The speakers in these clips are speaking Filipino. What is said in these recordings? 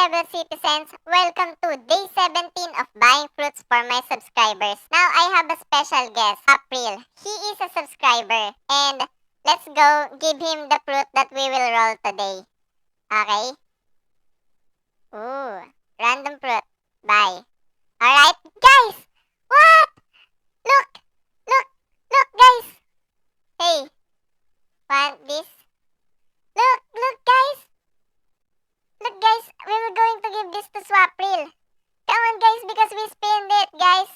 Rebel Citizens! Welcome to day 17 of buying fruits for my subscribers. Now, I have a special guest, April. He is a subscriber and let's go give him the fruit that we will roll today. Okay? Ooh, random fruit. Bye. Alright, guys! What? Look! Look! Look, guys! Hey, want this? Look, guys! Look, guys, we were going to give this to Swapril. Come on, guys, because we spend it, guys.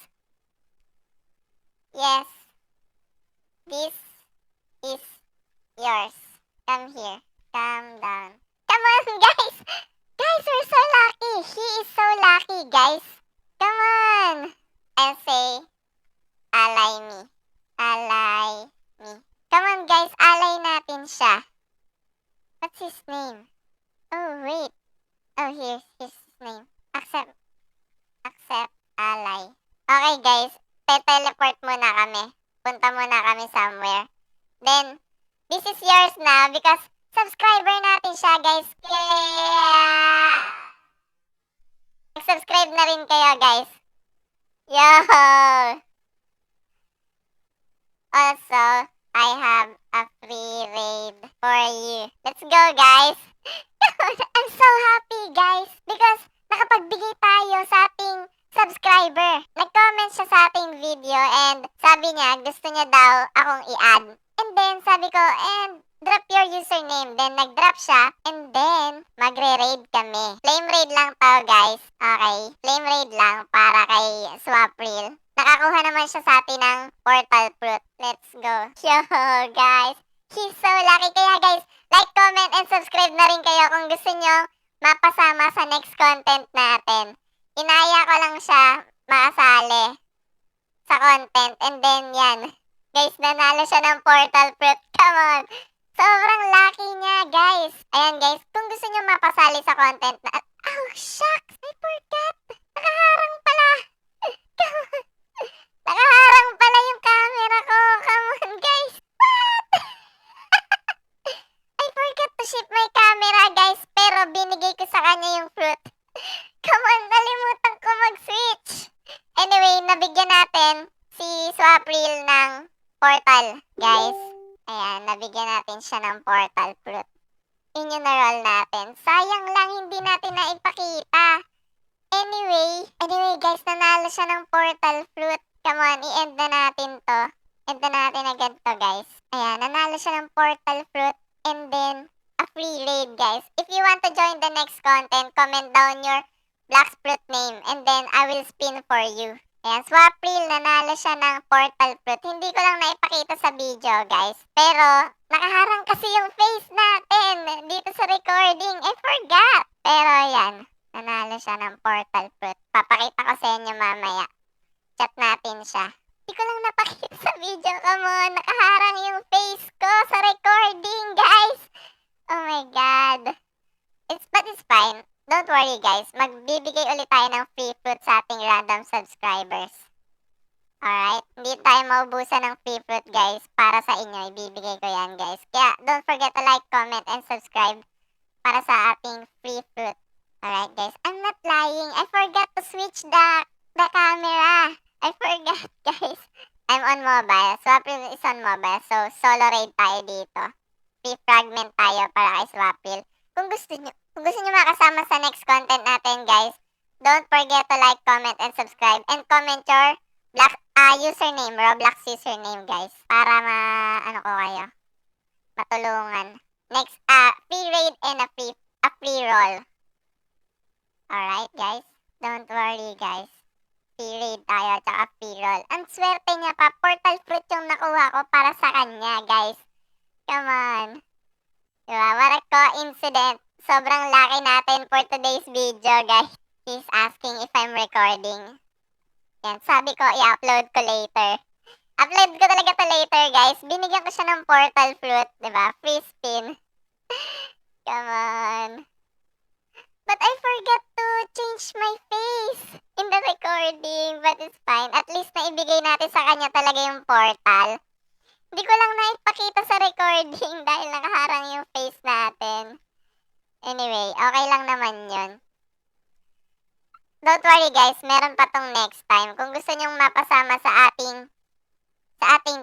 Yes. This is yours. Come here. Calm down. Come on, guys. Guys, we're so lucky. He is so lucky, guys. Come on. And say, alay me. Alay me. Come on, guys, alay natin siya. What's his name? Oh, wait. Oh, here's his name. Accept ally. Okay, guys. Te-teleport muna kami. Punta muna kami somewhere. Then, this is yours na because subscriber natin siya, guys. Yeah! Subscribe na rin kayo, guys. Yo! Also, I have a free raid for you. Let's go, guys! I'm so happy, guys, because nakapagbigay tayo sa ating subscriber. Nag-comment siya sa ating video and sabi niya gusto niya daw akong i-add. And then sabi ko, and drop your username. Then nag-drop siya and then magre-raid kami. Flame raid lang to, guys. Okay, flame raid lang para kay Swapril. Nakakuha naman siya sa atin ng portal fruit. Let's go. Yo, guys. He's so lucky. Kaya, guys, like, comment, and subscribe na rin kayo kung gusto nyo mapasama sa next content natin. Inaya ko lang siya makasali sa content. And then, yan. Guys, nanalo siya ng portal fruit. Come on. Sobrang lucky niya, guys. Ayan, guys. Kung gusto nyo mapasali sa content na... Oh, shucks. I forgot. Nakaharang pala. Come on. Nakaharang pala yung camera ko. Come on, guys. What? I forgot to shift my camera, guys. Pero binigay ko sa kanya yung fruit. Come on, nalimutan ko mag-switch. Anyway, nabigyan natin si Swapril ng portal, guys. Ayan, nabigyan natin siya ng portal fruit. Yun yung na-roll natin. Sayang lang hindi natin naipakita. Anyway, guys, nanalo siya ng portal fruit. Come on, i-end na natin to. End na natin agad to, guys. Ayan, nanalo siya ng portal fruit. And then, a free raid, guys. If you want to join the next content, comment down your Black Fruit name. And then, I will spin for you. Ayan, Swapril, nanalo siya ng portal fruit. Hindi ko lang naipakita sa video, guys. Pero, nakaharang kasi yung face natin dito sa recording. I forgot. Pero, ayan, nanalo siya ng portal fruit. Papakita ko sa inyo mamaya. Chat natin siya. Hindi ko lang napakita sa video. Come on, nakaharang yung face ko sa recording, guys. Oh my God. But it's fine. Don't worry, guys. Magbibigay ulit tayo ng free fruit sa ating random subscribers. Alright? Hindi tayo maubusan ng free fruit, guys. Para sa inyo, ibibigay ko yan, guys. Kaya, don't forget to like, comment, and subscribe para sa ating free fruit. Alright, guys. I'm not lying. I forgot to switch the camera. I forgot, guys. I'm on mobile. Swapril is on mobile. So, solo raid tayo dito. Free fragment tayo para kay Swapril. Kung gusto nyo makasama sa next content natin, guys, don't forget to like, comment, and subscribe. And comment your username, Roblox username, guys. Para ko kayo. Matulungan. Next, free raid and a free roll. Alright, guys. Don't worry, guys. Free raid tayo, tsaka free roll. Ang swerte niya pa, portal fruit yung nakuha ko para sa kanya, guys. Come on. Diba? What a coincidence. Sobrang lucky natin for today's video, guys. He's asking if I'm recording. Yan, sabi ko, i-upload ko later. Upload ko talaga to later, guys. Binigyan ko siya ng portal fruit, diba? Free spin. Come on. But I forgot to change my face in the recording. But it's fine. At least naibigay natin sa kanya talaga yung portal. Hindi ko lang naipakita sa recording dahil nakaharang yung face natin. Anyway, okay lang naman yun. don't worry guys, meron pa tong next time. Kung gusto nyong mapasama sa ating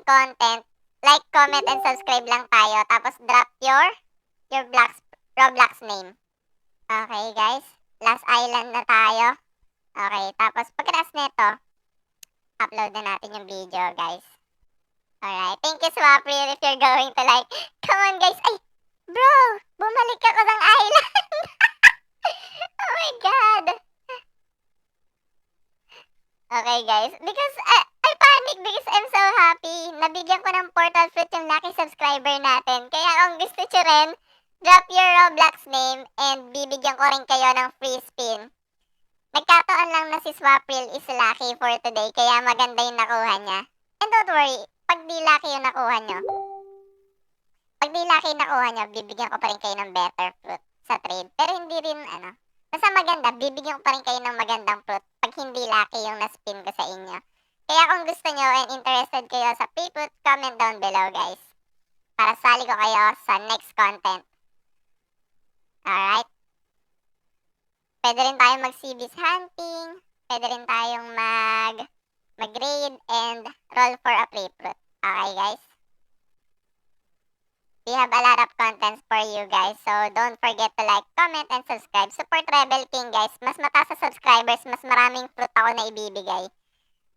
content, like, comment, and subscribe lang tayo. Tapos drop your Roblox name. Okay guys, last island na tayo. Okay, tapos pagkatapos nito, upload na natin yung video guys. Alright, thank you Swapril if you're going to like. Come on guys, ay, bro, bumalik ako ng island. Oh my god. Okay guys, because I panic because I'm so happy. Nabigyan ko ng portal fruit yung lucky subscriber natin. Kaya kung gusto nyo rin, drop your Roblox name and bibigyan ko rin kayo ng free spin. Nagkataon lang na si Swapril is lucky for today, kaya maganda yung nakuha niya. And don't worry, pag di lucky yung nakuha nyo, bibigyan ko pa rin kayo ng better fruit sa trade. Pero hindi rin, basta maganda, bibigyan ko pa rin kayo ng magandang fruit pag hindi lucky yung na-spin ko sa inyo. Kaya kung gusto nyo and interested kayo sa free fruit, comment down below guys. Para sali ko kayo sa next content. Alright? Pwede rin tayong mag-CBs hunting. Pwede rin tayong mag-raid and roll for a free fruit. Okay guys? We have a lot of contents for you guys. So don't forget to like, comment, and subscribe. Support Rebel King guys. Mas mataas sa subscribers, mas maraming fruit ako na ibibigay.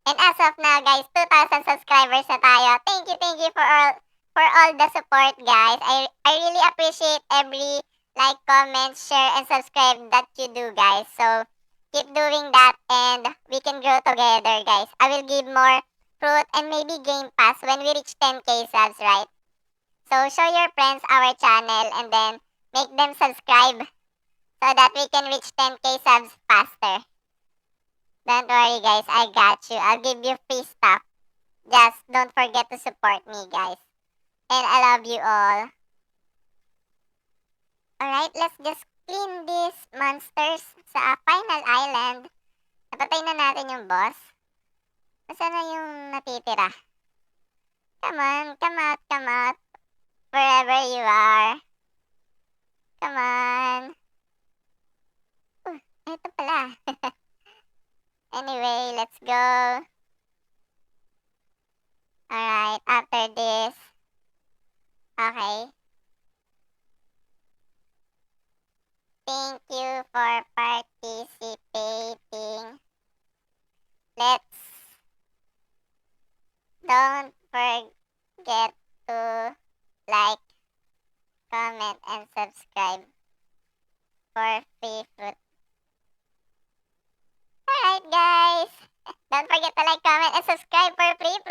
And as of now guys, 2,000 subscribers na tayo. Thank you for all the support guys. I really appreciate every like, comment, share, and subscribe that you do guys. So keep doing that and we can grow together guys. I will give more fruit and maybe game pass when we reach 10k subs, right? So show your friends our channel and then make them subscribe so that we can reach 10k subs faster. Don't worry guys, I got you. I'll give you free stuff. Just don't forget to support me guys. And I love you all. Alright, let's just clean these monsters sa final island. Napatay na natin yung boss. Nasaan na yung natitira? Come on, come out. Wherever you are. Come on. Ito pala. Anyway, let's go. Alright, after this. Okay. Thank you for participating. Don't forget to like, comment, and subscribe for free fruit. Alright guys, don't forget to like, comment, and subscribe for free fruit.